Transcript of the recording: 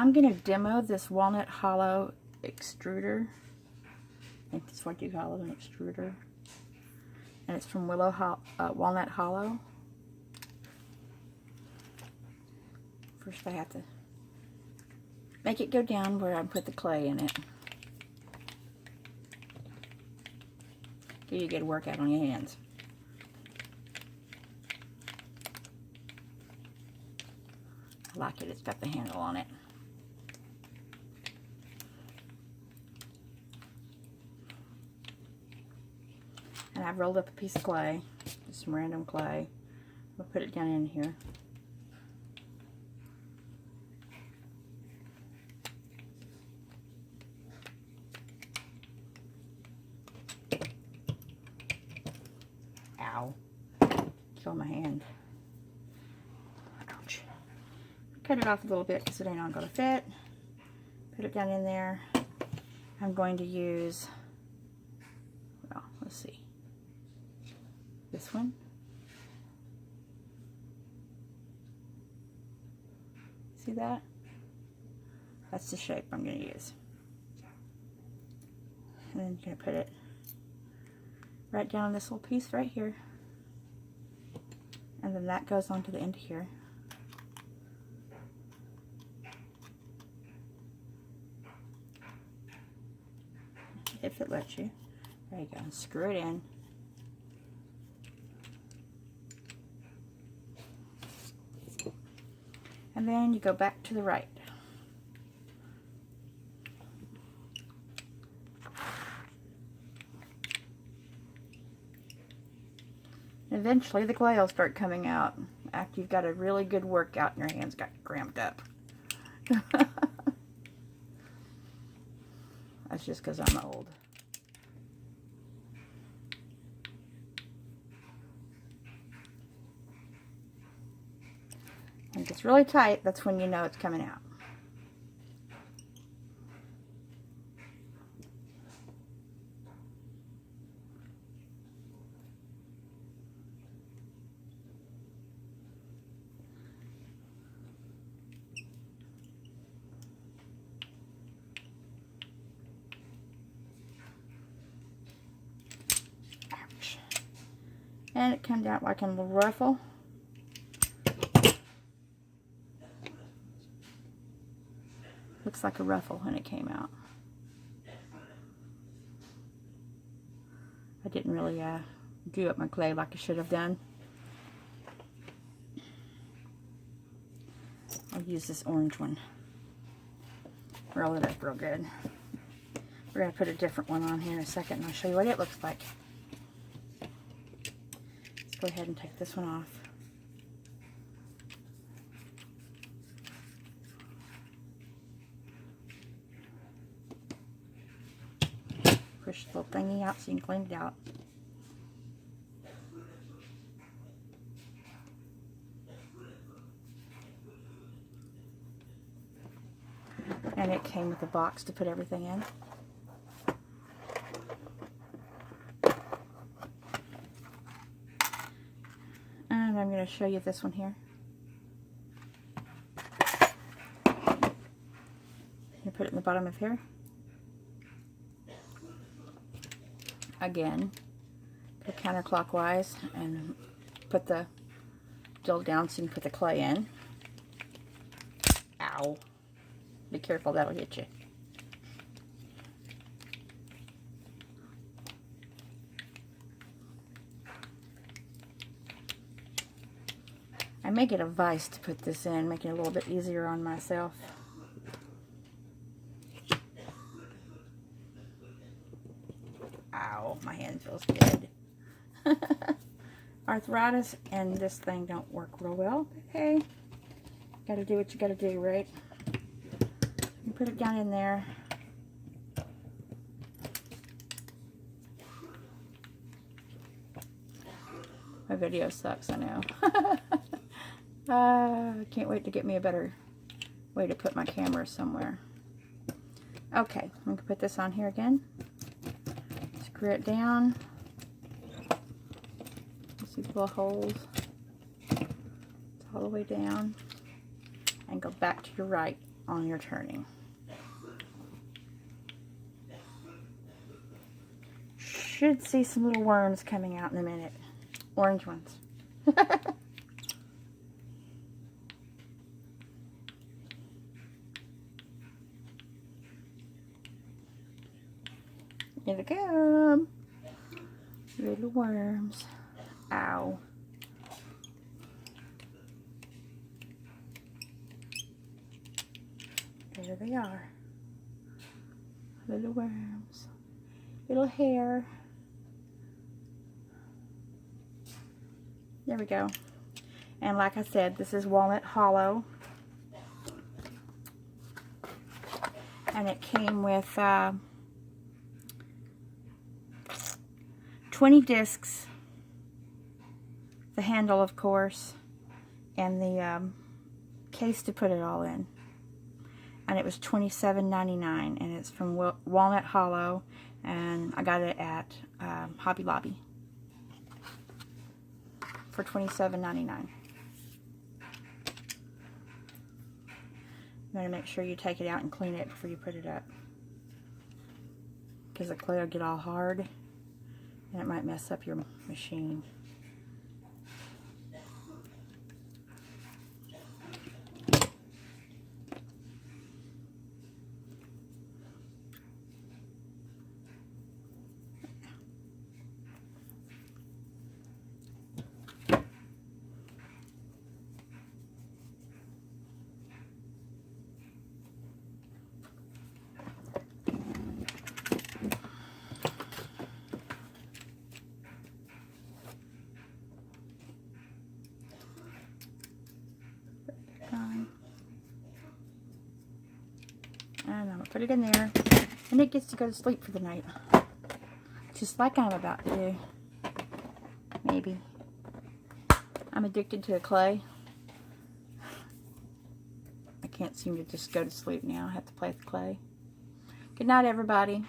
I'm going to demo this Walnut Hollow extruder. I think that's what you call it, an extruder. And it's from Walnut Hollow. First I have to make it go down where I put the clay in it. Give you a good workout on your hands. I like it, it's got the handle on it. And I've rolled up a piece of clay, just some random clay. I'll put it down in here. Ow. Kill my hand. Ouch. Cut it off a little bit because it ain't all going to fit. Put it down in there. I'm going to use, well, let's see. This one. See that? That's the shape I'm going to use. And then you're going to put it right down on this little piece right here. And then that goes onto the end here. If it lets you. There you go. Screw it in. And then you go back to the right. Eventually the clay will start coming out after you've got a really good workout and your hands got cramped up. That's just because I'm old. When it gets really tight, that's when you know it's coming out. Ouch. And it comes out like a little ruffle. Looks like a ruffle when it came out. I didn't really do up my clay like I should have done. I'll use this orange one. Roll it up real good. We're going to put a different one on here in a second and I'll show you what it looks like. Let's go ahead and take this one off. Push the little thingy out so you can clean it out. And it came with a box to put everything in. And I'm going to show you this one here. You put it in the bottom of here. Again, go counterclockwise and put the drill down so you can put the clay in. Ow. Be careful, that'll hit you. I make it a vice to put this in, making it a little bit easier on myself. Ow, my hand feels dead. Arthritis and this thing don't work real well. Hey, gotta do what you gotta do, right? You put it down in there. My video sucks, I know. I can't wait to get me a better way to put my camera somewhere. Okay, I'm going to put this on here again. Screw it down. See the little holes. It's all the way down. And go back to your right. on your turning. Should see some little worms coming out in a minute. Orange ones. Here they come. Little worms. Ow. There they are. Little worms. Little hair. There we go. And like I said, this is Walnut Hollow. And it came with 20 discs, the handle of course, and the case to put it all in. And it was $27.99, and it's from Walnut Hollow, and I got it at Hobby Lobby for $27.99. You want to make sure you take it out and clean it before you put it up, because the clay will get all hard and it might mess up your machine. And I'm going to put it in there, and it gets to go to sleep for the night. Just like I'm about to do. Maybe. I'm addicted to clay. I can't seem to just go to sleep now. I have to play with clay. Good night, everybody.